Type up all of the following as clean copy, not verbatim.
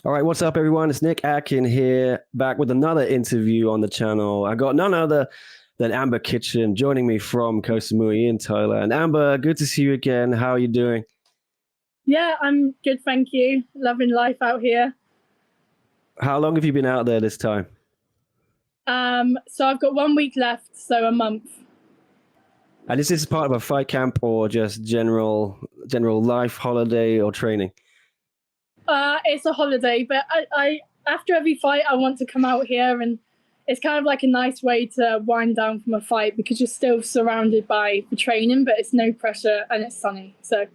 All right, what's up, everyone? It's Nick Atkin here, back with another interview on the channel. I got none other than Amber Kitchen joining me from Koh Samui in Thailand. Amber, good to see you again. How are you doing? Yeah, I'm good, thank you. Loving life out here. How long have you been out there this time? So I've got 1 week left, so a month. And is this part of a fight camp or just general life, holiday, or training? It's a holiday, but I after every fight I want to come out here, and it's kind of like a nice way to wind down from a fight because you're still surrounded by the training, but it's no pressure and it's sunny. So,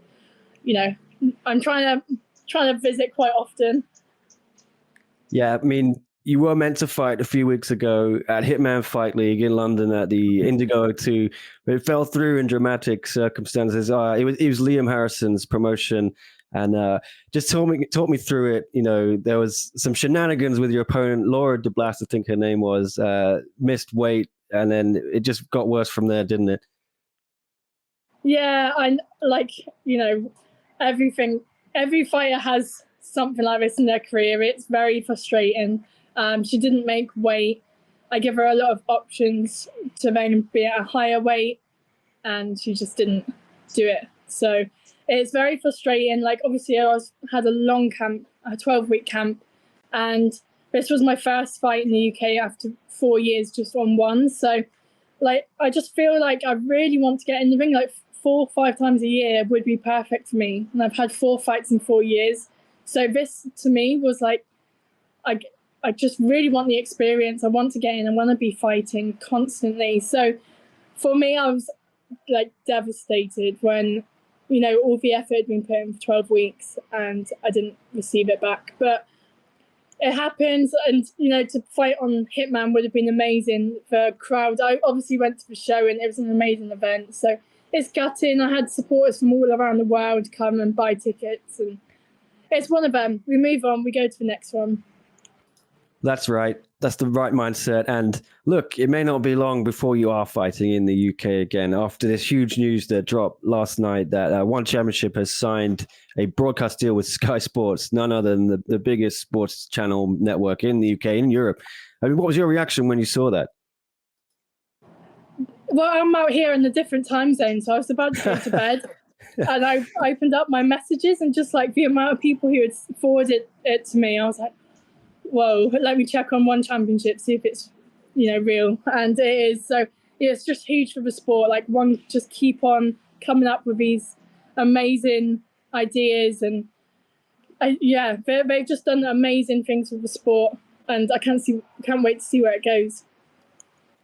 I'm trying to visit quite often. Yeah, I mean, you were meant to fight a few weeks ago at Hitman Fight League in London at the Indigo 2, but it fell through in dramatic circumstances. It was Liam Harrison's promotion, and just talk me through it. You know, there was some shenanigans with your opponent, Laura de Blas, I think her name was, missed weight, and then it just got worse from there, didn't it? Yeah, every fighter has something like this in their career. It's very frustrating. She didn't make weight. I give her a lot of options to then be at a higher weight, and she just didn't do it. So it's very frustrating. Like, obviously, had a long camp, a 12-week camp, and this was my first fight in the UK after 4 years just on one. So, I just feel like I really want to get in the ring. Like 4 or 5 times a year would be perfect for me, and I've had 4 fights in 4 years. So this to me was like, I just really want the experience. I want to get in. I want to be fighting constantly. So for me, I was like devastated when, all the effort had been put in for 12 weeks and I didn't receive it back. But it happens, and to fight on Hitman would have been amazing. The crowd, I obviously went to the show and it was an amazing event. So it's gutting. I had supporters from all around the world come and buy tickets, and it's one of them. We move on, we go to the next one. That's right. That's the right mindset. And look, it may not be long before you are fighting in the UK again. After this huge news that dropped last night that One Championship has signed a broadcast deal with Sky Sports, none other than the biggest sports channel network in the UK, in Europe. I mean, what was your reaction when you saw that? Well, I'm out here in a different time zone, so I was about to go to bed. And I opened up my messages, and just like the amount of people who had forwarded it to me, I was like, whoa, let me check on One Championship, see if it's, real. And it is. So it's just huge for the sport. Like, One just keep on coming up with these amazing ideas. And they've just done amazing things with the sport. And I can't wait to see where it goes.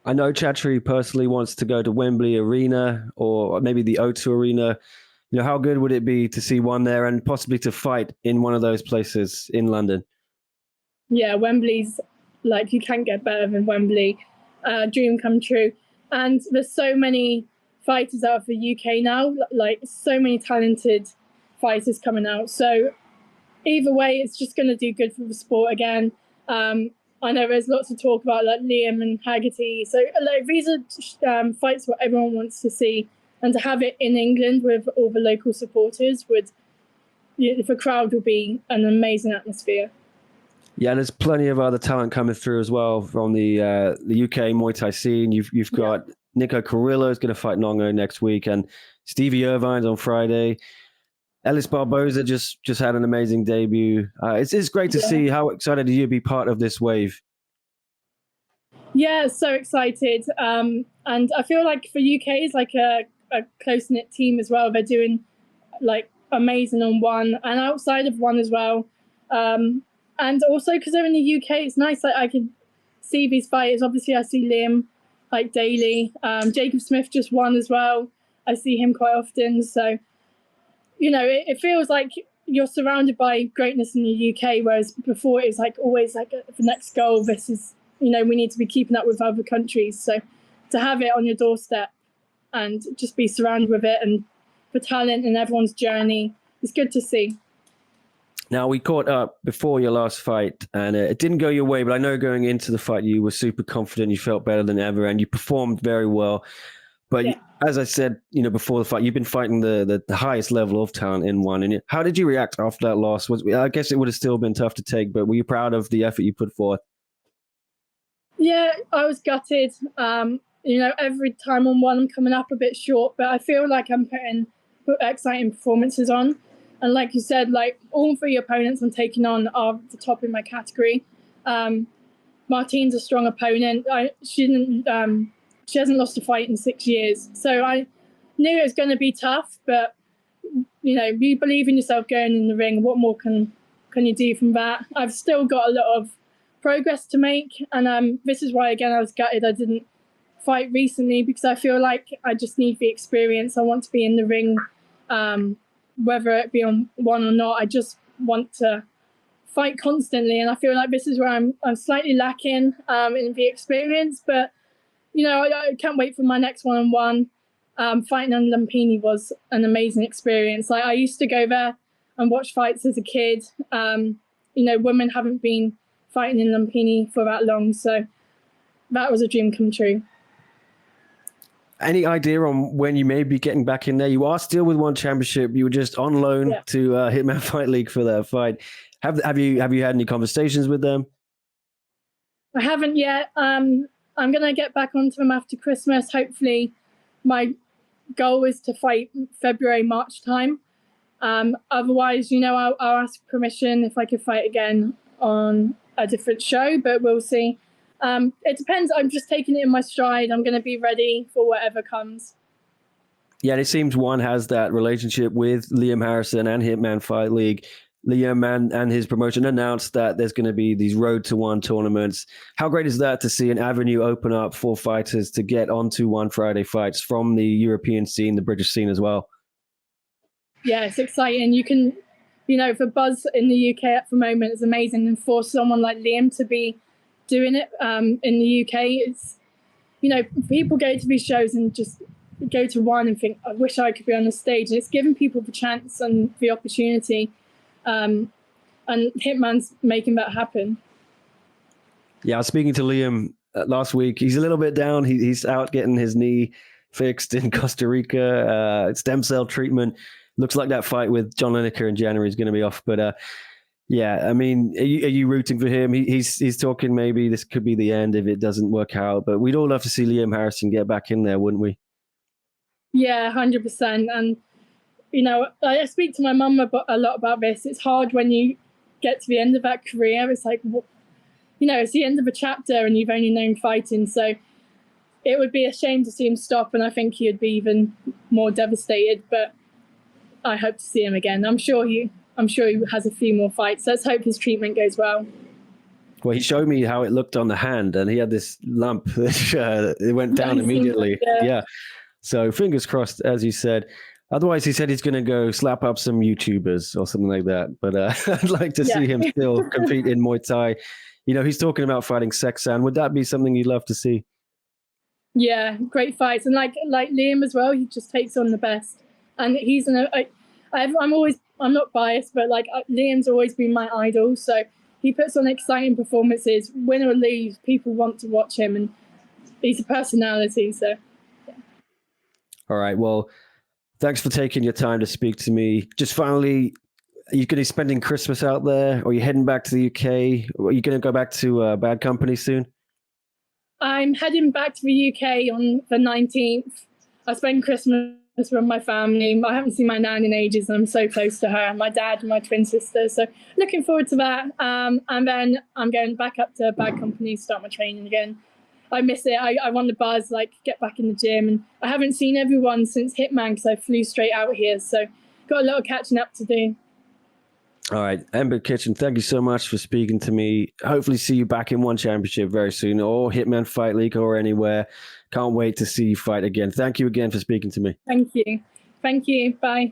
I know Chatri personally wants to go to Wembley Arena or maybe the O2 Arena. How good would it be to see One there and possibly to fight in one of those places in London? Yeah, Wembley's like, you can't get better than Wembley. Dream come true. And there's so many fighters out of the UK now, like so many talented fighters coming out. So either way, it's just going to do good for the sport again. I know there's lots of talk about like Liam and Haggerty. So these are fights what everyone wants to see. And to have it in England with all the local supporters the crowd will be an amazing atmosphere. Yeah, and there's plenty of other talent coming through as well from the UK Muay Thai scene. You've got Nico Carrillo is going to fight Nongo next week, and Stevie Irvine's on Friday. Ellis Barboza just had an amazing debut. It's great to see. How excited are you to be part of this wave? Yeah, so excited. And I feel like for UK is like a close-knit team as well. They're doing like amazing on One and outside of One as well. And also because they're in the UK, it's nice that I can see these fighters. Obviously, I see Liam like daily. Jacob Smith just won as well. I see him quite often. So, it feels like you're surrounded by greatness in the UK, whereas before it was like always like the next goal. This is, we need to be keeping up with other countries. So to have it on your doorstep and just be surrounded with it and the talent and everyone's journey, it's good to see. Now, we caught up before your last fight, and it didn't go your way, but I know going into the fight, you were super confident, you felt better than ever, and you performed very well. But as I said, before the fight, you've been fighting the highest level of talent in one. And how did you react after that loss? I guess it would have still been tough to take, but were you proud of the effort you put forth? Yeah, I was gutted. Every time on one, I'm coming up a bit short, but I feel like I'm putting exciting performances on. And like you said, like all three opponents I'm taking on are the top in my category. Martine's a strong opponent. She hasn't lost a fight in 6 years. So I knew it was going to be tough, but, you believe in yourself going in the ring. What more can you do from that? I've still got a lot of progress to make. And this is why, again, I was gutted I didn't fight recently, because I feel like I just need the experience. I want to be in the ring, whether it be on one or not. I just want to fight constantly, and I feel like this is where I'm slightly lacking in the experience. But I can't wait for my next one-on-one. Fighting on Lumpini was an amazing experience. I used to go there and watch fights as a kid. Women haven't been fighting in Lumpini for that long, so that was a dream come true. Any idea on when you may be getting back in there? You are still with one championship. You were just on loan to Hitman Fight League for that fight. Have you had any conversations with them? I haven't yet. I'm going to get back onto them after Christmas. Hopefully, my goal is to fight February, March time. Otherwise, I'll ask permission if I could fight again on a different show, but we'll see. It depends. I'm just taking it in my stride. I'm going to be ready for whatever comes. Yeah, and it seems one has that relationship with Liam Harrison and Hitman Fight League. Liam and his promotion announced that there's going to be these Road to One tournaments. How great is that to see an avenue open up for fighters to get onto One Friday fights from the European scene, the British scene as well? Yeah, it's exciting. You can, the buzz in the UK at the moment is amazing. And for someone like Liam to be doing it in the UK, it's, people go to these shows and just go to one and think, I wish I could be on the stage. And it's giving people the chance and the opportunity. And Hitman's making that happen. Yeah, I was speaking to Liam last week. He's a little bit down. He's out getting his knee fixed in Costa Rica. Stem cell treatment. Looks like that fight with John Lineker in January is going to be off. But yeah, I mean, are you rooting for him? He's talking maybe this could be the end if it doesn't work out. But we'd all love to see Liam Harrison get back in there, wouldn't we? Yeah, 100%. And I speak to my mum a lot about this. It's hard when you get to the end of that career. It's like, it's the end of a chapter and you've only known fighting. So it would be a shame to see him stop. And I think he would be even more devastated. But I hope to see him again. I'm sure he has a few more fights. Let's hope his treatment goes well. Well, he showed me how it looked on the hand, and he had this lump. It went down immediately. Yeah. So fingers crossed, as you said. Otherwise, he said he's going to go slap up some YouTubers or something like that. But I'd like to see him still compete in Muay Thai. He's talking about fighting Sexan. Would that be something you'd love to see? Yeah, great fights. And like Liam as well, he just takes on the best. And he's I'm not biased, but Liam's always been my idol. So he puts on exciting performances. Win or lose, people want to watch him, and he's a personality. So, yeah. All right. Well, thanks for taking your time to speak to me. Just finally, are you going to be spending Christmas out there, or are you heading back to the UK? Or are you going to go back to Bad Company soon? I'm heading back to the UK on the 19th. I spend Christmas with my family. I haven't seen my nan in ages, and I'm so close to her, my dad and my twin sister. So looking forward to that. And then I'm going back up to Bad Company, start my training again. I miss it. I want the buzz, get back in the gym. And I haven't seen everyone since Hitman because I flew straight out here. So got a lot of catching up to do. All right. Ember Kitchen, thank you so much for speaking to me. Hopefully see you back in One Championship very soon, or Hitman Fight League, or anywhere. Can't wait to see you fight again. Thank you again for speaking to me. Thank you. Thank you. Bye.